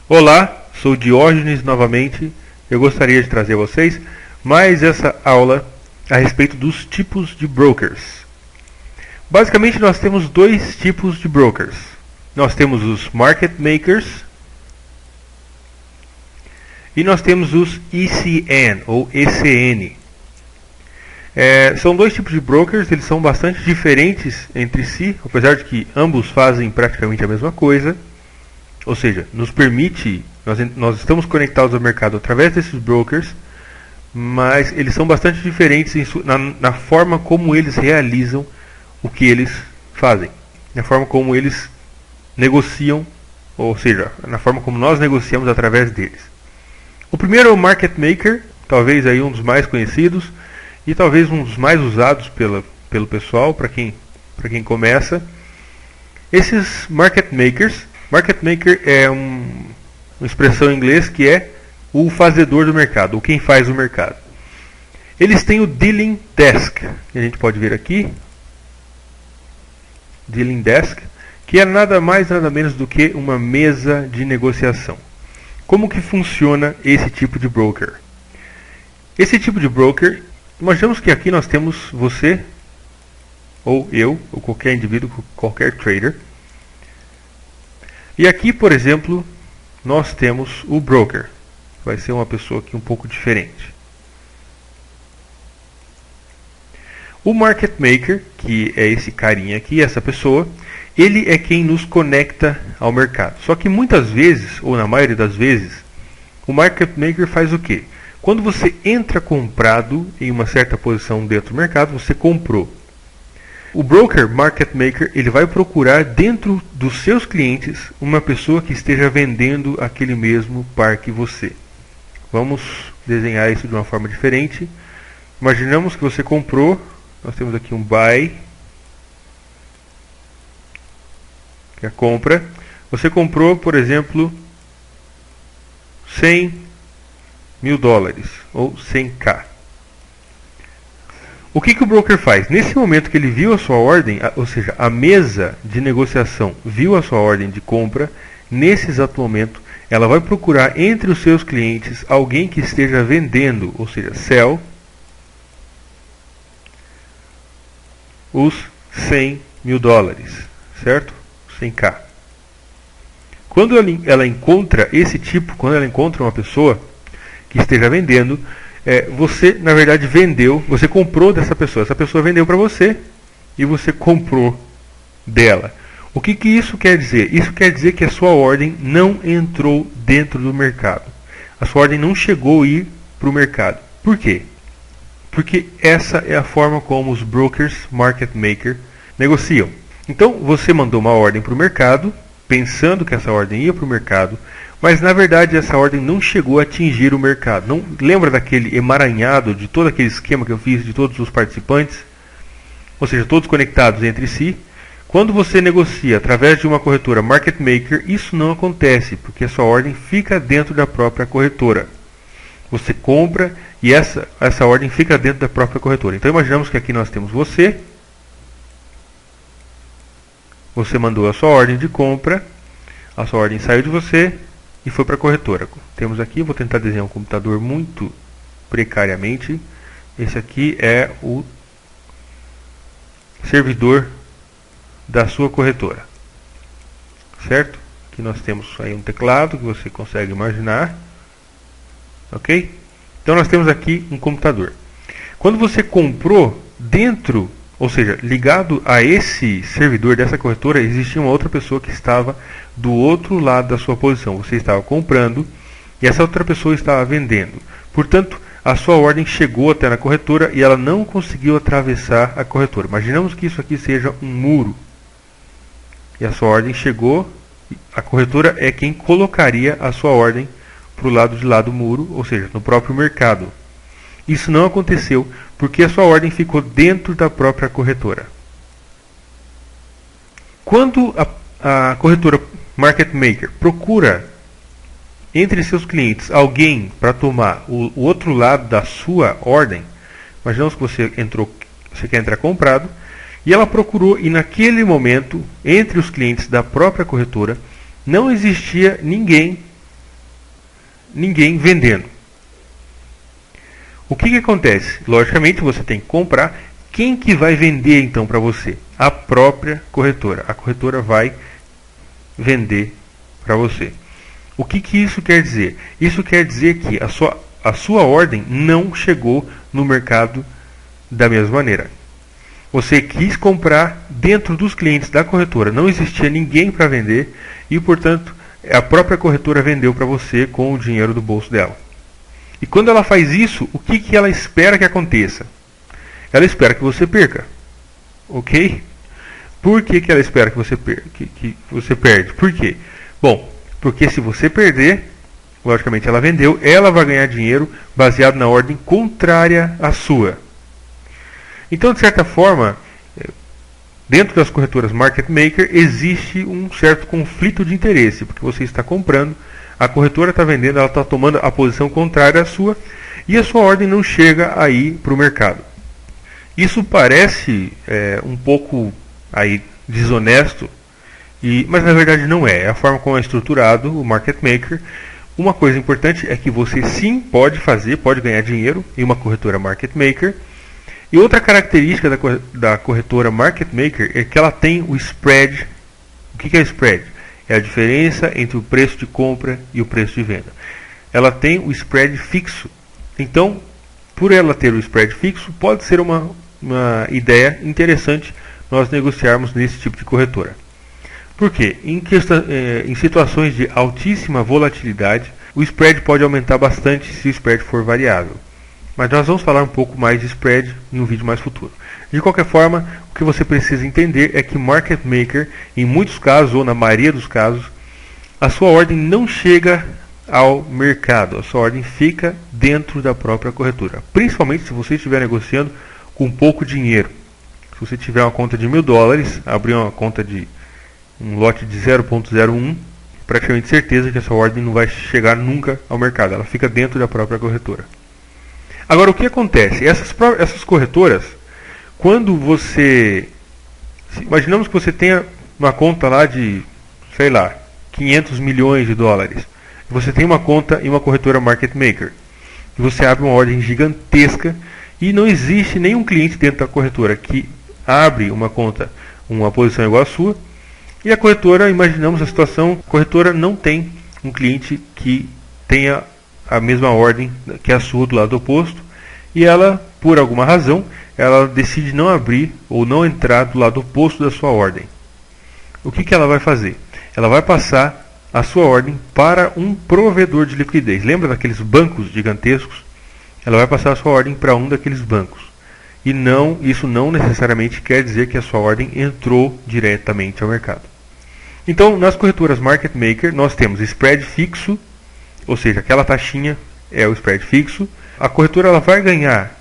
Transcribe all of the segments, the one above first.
Olá, sou Diógenes novamente. Eu gostaria de trazer a vocês mais essa aula a respeito dos tipos de brokers. Basicamente nós temos dois tipos de brokers. Nós temos os market makers e nós temos os ECN ou ECN. São dois tipos de brokers, eles são bastante diferentes entre si, apesar de que ambos fazem praticamente a mesma coisa. Ou seja, nos permite, nós estamos conectados ao mercado através desses brokers, mas eles são bastante diferentes na forma como eles realizam o que eles fazem, na forma como eles negociam, ou seja, na forma como nós negociamos através deles. O primeiro é o market maker, talvez aí um dos mais conhecidos e talvez um dos mais usados pelo pessoal, para quem começa. Esses market maker é uma expressão em inglês que é o fazedor do mercado, ou quem faz o mercado. Eles têm o dealing desk, que a gente pode ver aqui. Dealing desk, que é nada mais nada menos do que uma mesa de negociação. Como que funciona esse tipo de broker? Esse tipo de broker, imaginamos que aqui nós temos você, ou eu, ou qualquer indivíduo, qualquer trader. E aqui, por exemplo, nós temos o broker. Vai ser uma pessoa aqui um pouco diferente. O market maker, que é esse carinha aqui, essa pessoa, ele é quem nos conecta ao mercado. Só que muitas vezes, ou na maioria das vezes, o market maker faz o quê? Quando você entra comprado em uma certa posição dentro do mercado, você comprou. O broker, market maker, ele vai procurar dentro dos seus clientes uma pessoa que esteja vendendo aquele mesmo par que você. Vamos desenhar isso de uma forma diferente. Imaginamos que você comprou, nós temos aqui um buy, que é a compra. Você comprou, por exemplo, 100 mil dólares, ou 100k. O que o broker faz? Nesse momento que ele viu a sua ordem, ou seja, a mesa de negociação viu a sua ordem de compra, nesse exato momento, ela vai procurar entre os seus clientes alguém que esteja vendendo, ou seja, sell, os 100 mil dólares, certo? 100k. Quando ela encontra esse tipo, quando ela encontra uma pessoa que esteja vendendo, você, na verdade, você comprou dessa pessoa. Essa pessoa vendeu para você e você comprou dela. O que isso quer dizer? Isso quer dizer que a sua ordem não entrou dentro do mercado. A sua ordem não chegou a ir para o mercado. Por quê? Porque essa é a forma como os brokers, market maker, negociam. Então, você mandou uma ordem para o mercado, pensando que essa ordem ia para o mercado, mas na verdade essa ordem não chegou a atingir o mercado. Não lembra daquele emaranhado de todo aquele esquema que eu fiz de todos os participantes? Ou seja, todos conectados entre si. Quando você negocia através de uma corretora market maker, isso não acontece, porque a sua ordem fica dentro da própria corretora. Você compra e essa ordem fica dentro da própria corretora. Então imaginamos que aqui nós temos você. Você mandou a sua ordem de compra, a sua ordem saiu de você e foi para a corretora. Temos aqui, vou tentar desenhar um computador muito precariamente. Esse aqui é o servidor da sua corretora, certo? Aqui nós temos aí um teclado que você consegue imaginar, ok? Então nós temos aqui um computador. Quando você comprou dentro, ou seja, ligado a esse servidor dessa corretora, existia uma outra pessoa que estava do outro lado da sua posição. Você estava comprando e essa outra pessoa estava vendendo. Portanto, a sua ordem chegou até na corretora e ela não conseguiu atravessar a corretora. Imaginamos que isso aqui seja um muro. E a sua ordem chegou, a corretora é quem colocaria a sua ordem para o lado de lá do muro, ou seja, no próprio mercado. Isso não aconteceu porque a sua ordem ficou dentro da própria corretora. Quando a corretora market maker procura entre seus clientes alguém para tomar o outro lado da sua ordem, imaginamos que você quer entrar comprado, e ela procurou, e naquele momento, entre os clientes da própria corretora, não existia ninguém ninguém vendendo. O que acontece? Logicamente você tem que comprar. Quem que vai vender então para você? A própria corretora. A corretora vai vender para você. O que isso quer dizer? Isso quer dizer que a sua ordem não chegou no mercado da mesma maneira. Você quis comprar dentro dos clientes da corretora, não existia ninguém para vender e, portanto, a própria corretora vendeu para você com o dinheiro do bolso dela. E quando ela faz isso, o que ela espera que aconteça? Ela espera que você perca. Ok? Por que ela espera que você perca? Que você perde? Por quê? Bom, porque se você perder, logicamente ela vendeu, ela vai ganhar dinheiro baseado na ordem contrária à sua. Então, de certa forma, dentro das corretoras market maker existe um certo conflito de interesse, porque você está comprando, a corretora está vendendo, ela está tomando a posição contrária à sua, e a sua ordem não chega aí para o mercado. Isso parece um pouco aí desonesto, mas na verdade não é. É a forma como é estruturado o market maker. Uma coisa importante é que você sim pode ganhar dinheiro em uma corretora market maker. E outra característica da corretora market maker é que ela tem o spread. O que é o spread? É a diferença entre o preço de compra e o preço de venda. Ela tem o spread fixo. Então, por ela ter o spread fixo, pode ser uma ideia interessante nós negociarmos nesse tipo de corretora. Por quê? Em situações de altíssima volatilidade, o spread pode aumentar bastante se o spread for variável. Mas nós vamos falar um pouco mais de spread em um vídeo mais futuro. De qualquer forma, o que você precisa entender é que market maker, em muitos casos, ou na maioria dos casos, a sua ordem não chega ao mercado. A sua ordem fica dentro da própria corretora. Principalmente se você estiver negociando com pouco dinheiro. Se você tiver uma conta de $1.000, abrir uma conta de um lote de 0.01, praticamente certeza que essa ordem não vai chegar nunca ao mercado. Ela fica dentro da própria corretora. Agora, o que acontece? Essas corretoras, quando você... Imaginamos que você tenha uma conta lá de, sei lá, 500 milhões de dólares. Você tem uma conta em uma corretora market maker. E você abre uma ordem gigantesca e não existe nenhum cliente dentro da corretora que abre uma conta, uma posição igual à sua. E a corretora, imaginamos a situação, a corretora não tem um cliente que tenha a mesma ordem que a sua do lado oposto, e ela, por alguma razão, ela decide não abrir ou não entrar do lado oposto da sua ordem. O que ela vai fazer? Ela vai passar a sua ordem para um provedor de liquidez. Lembra daqueles bancos gigantescos? Ela vai passar a sua ordem para um daqueles bancos. E isso não necessariamente quer dizer que a sua ordem entrou diretamente ao mercado. Então, nas corretoras market maker, nós temos spread fixo, ou seja, aquela taxinha é o spread fixo. A corretora ela vai ganhar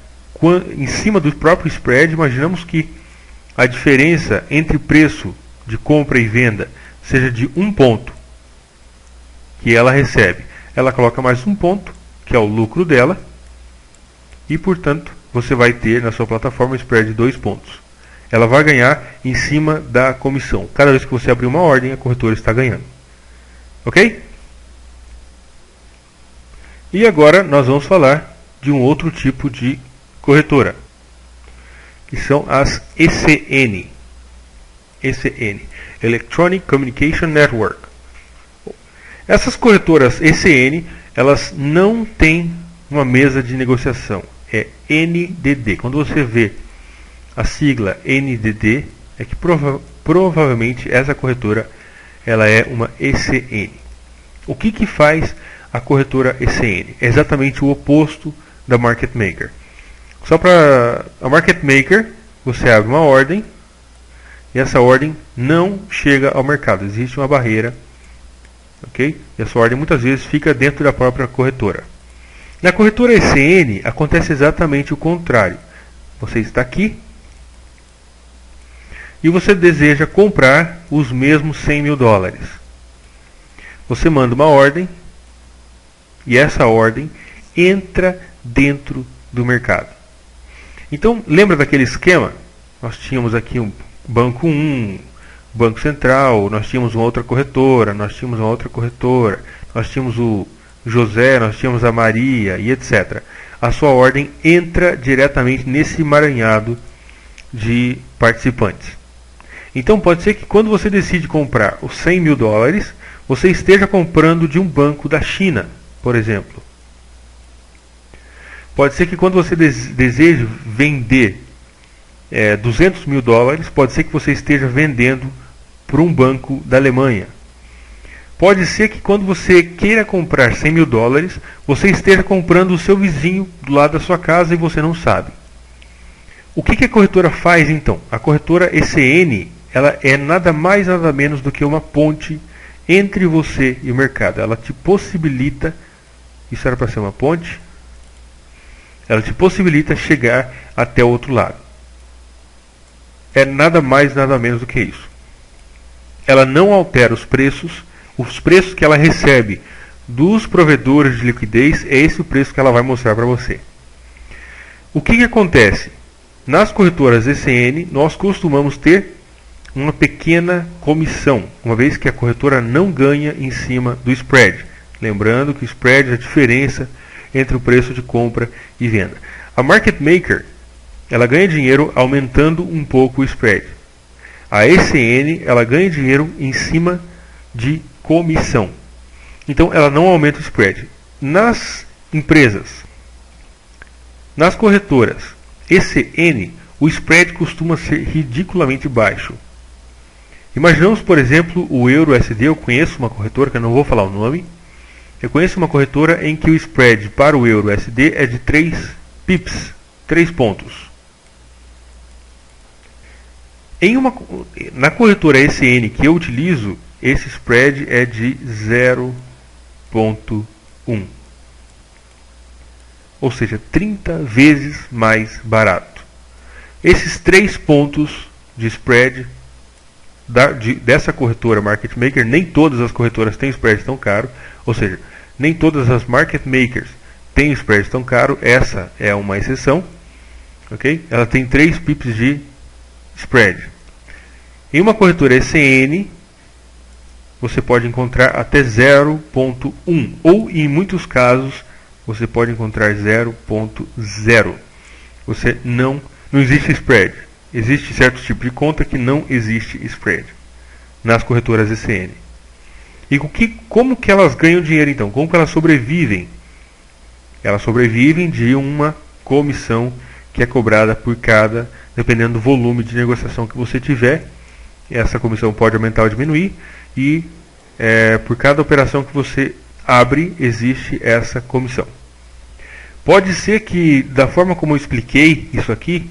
em cima do próprio spread. Imaginamos que a diferença entre preço de compra e venda seja de 1 ponto que ela recebe. Ela coloca mais 1 ponto, que é o lucro dela, e portanto você vai ter na sua plataforma um spread de 2 pontos. Ela vai ganhar em cima da comissão. Cada vez que você abrir uma ordem, a corretora está ganhando. Ok? E agora nós vamos falar de um outro tipo de corretora, que são as ECN. ECN, Electronic Communication Network. Essas corretoras ECN, elas não têm uma mesa de negociação. É NDD. Quando você vê a sigla NDD, é que provavelmente essa corretora ela é uma ECN. O que faz a corretora ECN? É exatamente o oposto da market maker. Só para a market maker, você abre uma ordem e essa ordem não chega ao mercado. Existe uma barreira, ok? E essa ordem muitas vezes fica dentro da própria corretora. Na corretora ECN acontece exatamente o contrário. Você está aqui e você deseja comprar os mesmos $100 mil. Você manda uma ordem e essa ordem entra dentro do mercado. Então, lembra daquele esquema? Nós tínhamos aqui um banco 1, Banco Central, nós tínhamos uma outra corretora, nós tínhamos uma outra corretora, nós tínhamos o José, nós tínhamos a Maria e etc. A sua ordem entra diretamente nesse emaranhado de participantes. Então pode ser que quando você decide comprar os 100 mil dólares, você esteja comprando de um banco da China, por exemplo. Pode ser que quando você deseje vender 200 mil dólares, pode ser que você esteja vendendo para um banco da Alemanha. Pode ser que quando você queira comprar 100 mil dólares, você esteja comprando o seu vizinho do lado da sua casa e você não sabe. O que a corretora faz então? A corretora ECN, ela é nada mais nada menos do que uma ponte entre você e o mercado. Ela te possibilita, isso era para ser uma ponte, ela te possibilita chegar até o outro lado. É nada mais nada menos do que isso. Ela não altera os preços que ela recebe dos provedores de liquidez, é esse o preço que ela vai mostrar para você. O que acontece? Nas corretoras ECN, nós costumamos ter uma pequena comissão, uma vez que a corretora não ganha em cima do spread. Lembrando que o spread é a diferença entre o preço de compra e venda. A market maker, ela ganha dinheiro aumentando um pouco o spread. A ECN, ela ganha dinheiro em cima de comissão. Então ela não aumenta o spread. Nas empresas, nas corretoras ECN, o spread costuma ser ridiculamente baixo. Imaginamos, por exemplo, o EURUSD. Eu conheço uma corretora, que eu não vou falar o nome. Eu conheço uma corretora em que o spread para o EURUSD é de 3 pips, 3 pontos. Na corretora ECN que eu utilizo, esse spread é de 0,1. Ou seja, 30 vezes mais barato. Esses 3 pontos de spread dessa corretora Market Maker, nem todas as corretoras têm spread tão caro, ou seja, nem todas as Market Makers têm spread tão caro, essa é uma exceção, ok? Ela tem 3 pips de spread. Em uma corretora ECN, você pode encontrar até 0,1, ou em muitos casos, você pode encontrar 0,0. Você não existe spread. Existe certo tipo de conta que não existe spread nas corretoras ECN. E como que elas ganham dinheiro então? Como que elas sobrevivem? Elas sobrevivem de uma comissão que é cobrada por cada, dependendo do volume de negociação que você tiver. Essa comissão pode aumentar ou diminuir, e por cada operação que você abre, existe essa comissão. Pode ser que, da forma como eu expliquei isso aqui,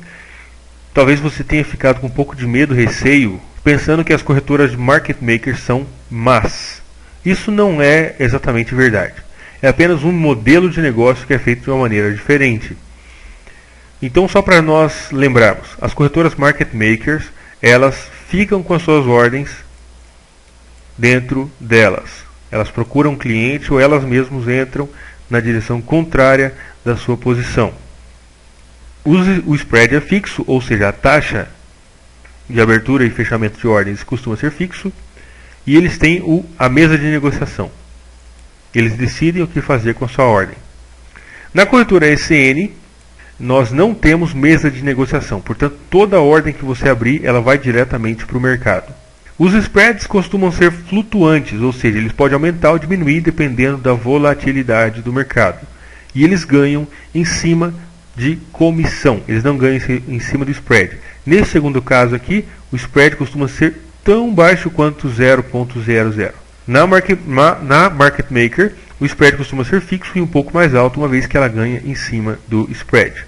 talvez você tenha ficado com um pouco de medo, receio, pensando que as corretoras de market makers são más. Isso não é exatamente verdade. É apenas um modelo de negócio que é feito de uma maneira diferente. Então, só para nós lembrarmos, as corretoras market makers, elas ficam com as suas ordens dentro delas. Elas procuram um cliente ou elas mesmas entram na direção contrária da sua posição. O spread é fixo, ou seja, a taxa de abertura e fechamento de ordens costuma ser fixo, e eles têm a mesa de negociação. Eles decidem o que fazer com a sua ordem. Na corretora ECN, nós não temos mesa de negociação, portanto, toda ordem que você abrir, ela vai diretamente para o mercado. Os spreads costumam ser flutuantes, ou seja, eles podem aumentar ou diminuir dependendo da volatilidade do mercado. E eles ganham em cima de comissão, eles não ganham em cima do spread. Nesse segundo caso aqui, o spread costuma ser tão baixo quanto 0,00. Na market maker, o spread costuma ser fixo e um pouco mais alto, uma vez que ela ganha em cima do spread.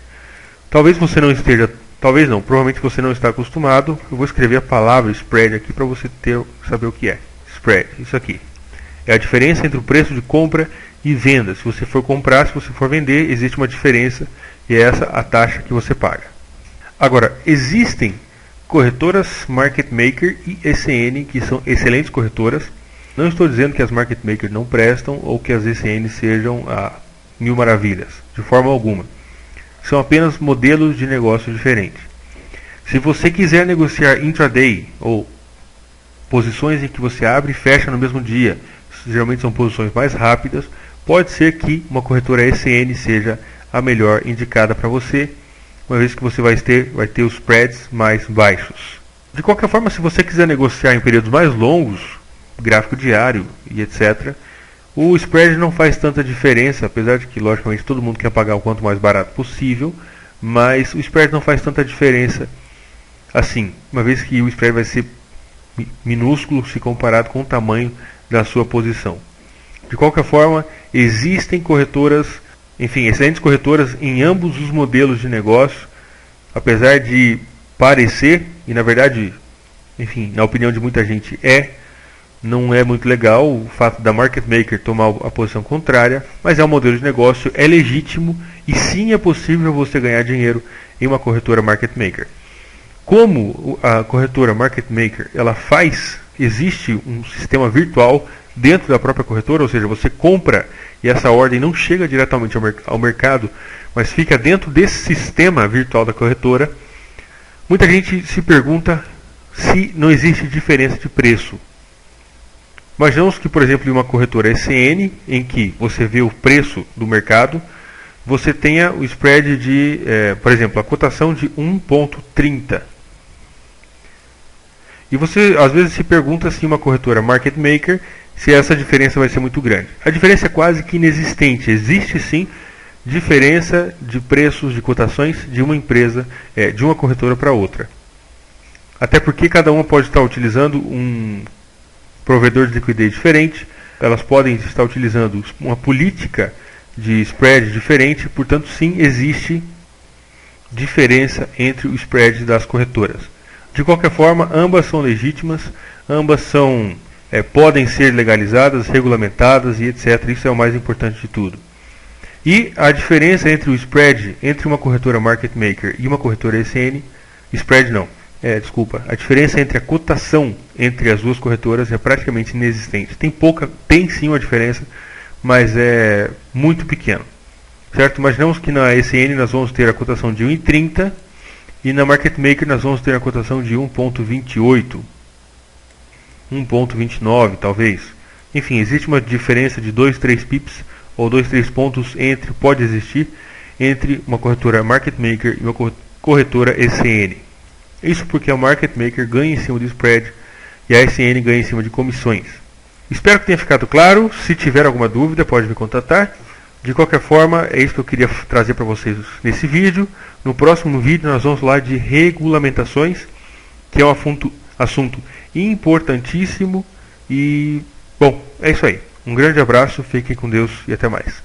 Talvez você não esteja, talvez não, provavelmente você não está acostumado. Eu vou escrever a palavra spread aqui para você saber o que é. Spread, isso aqui. É a diferença entre o preço de compra e venda. Se você for comprar, se você for vender, existe uma diferença e é essa a taxa que você paga. Agora, existem corretoras market maker e ECN que são excelentes corretoras. Não estou dizendo que as market makers não prestam ou que as ECN sejam mil maravilhas, de forma alguma. São apenas modelos de negócio diferentes. Se você quiser negociar intraday ou posições em que você abre e fecha no mesmo dia, geralmente são posições mais rápidas, pode ser que uma corretora ECN seja a melhor indicada para você, uma vez que você vai ter os spreads mais baixos. De qualquer forma, se você quiser negociar em períodos mais longos, gráfico diário e etc., o spread não faz tanta diferença, apesar de que, logicamente, todo mundo quer pagar o quanto mais barato possível, mas o spread não faz tanta diferença assim, uma vez que o spread vai ser minúsculo se comparado com o tamanho da sua posição. De qualquer forma, existem corretoras, enfim, excelentes corretoras em ambos os modelos de negócio, apesar de parecer, e na verdade, enfim, na opinião de muita gente não é muito legal o fato da market maker tomar a posição contrária, mas é um modelo de negócio, é legítimo e sim é possível você ganhar dinheiro em uma corretora market maker. Como a corretora market maker existe um sistema virtual dentro da própria corretora, ou seja, você compra e essa ordem não chega diretamente ao mercado, mas fica dentro desse sistema virtual da corretora. Muita gente se pergunta se não existe diferença de preço. Imaginamos que, por exemplo, em uma corretora ECN, em que você vê o preço do mercado, você tenha o spread de, por exemplo, a cotação de 1,30. E você às vezes se pergunta se uma corretora market maker, se essa diferença vai ser muito grande. A diferença é quase que inexistente. Existe sim diferença de preços, de cotações de uma empresa, de uma corretora para outra. Até porque cada uma pode estar utilizando um provedor de liquidez diferente, elas podem estar utilizando uma política de spread diferente, portanto sim existe diferença entre o spread das corretoras. De qualquer forma, ambas são legítimas, ambas podem ser legalizadas, regulamentadas e etc. Isso é o mais importante de tudo. E a diferença entre o spread entre uma corretora market maker e uma corretora ECN, a diferença entre a cotação entre as duas corretoras é praticamente inexistente. Tem sim uma diferença, mas é muito pequena. Certo? Imaginamos que na ECN nós vamos ter a cotação de 1,30 e na market maker nós vamos ter a cotação de 1,28, 1,29 talvez. Enfim, existe uma diferença de 2, 3 pips ou 2, 3 pontos pode existir entre uma corretora market maker e uma corretora ECN. Isso porque a market maker ganha em cima do spread e a ECN ganha em cima de comissões. Espero que tenha ficado claro. Se tiver alguma dúvida, pode me contatar. De qualquer forma, é isso que eu queria trazer para vocês nesse vídeo. No próximo vídeo nós vamos falar de regulamentações, que é um assunto importantíssimo. E, bom, é isso aí. Um grande abraço, fiquem com Deus e até mais.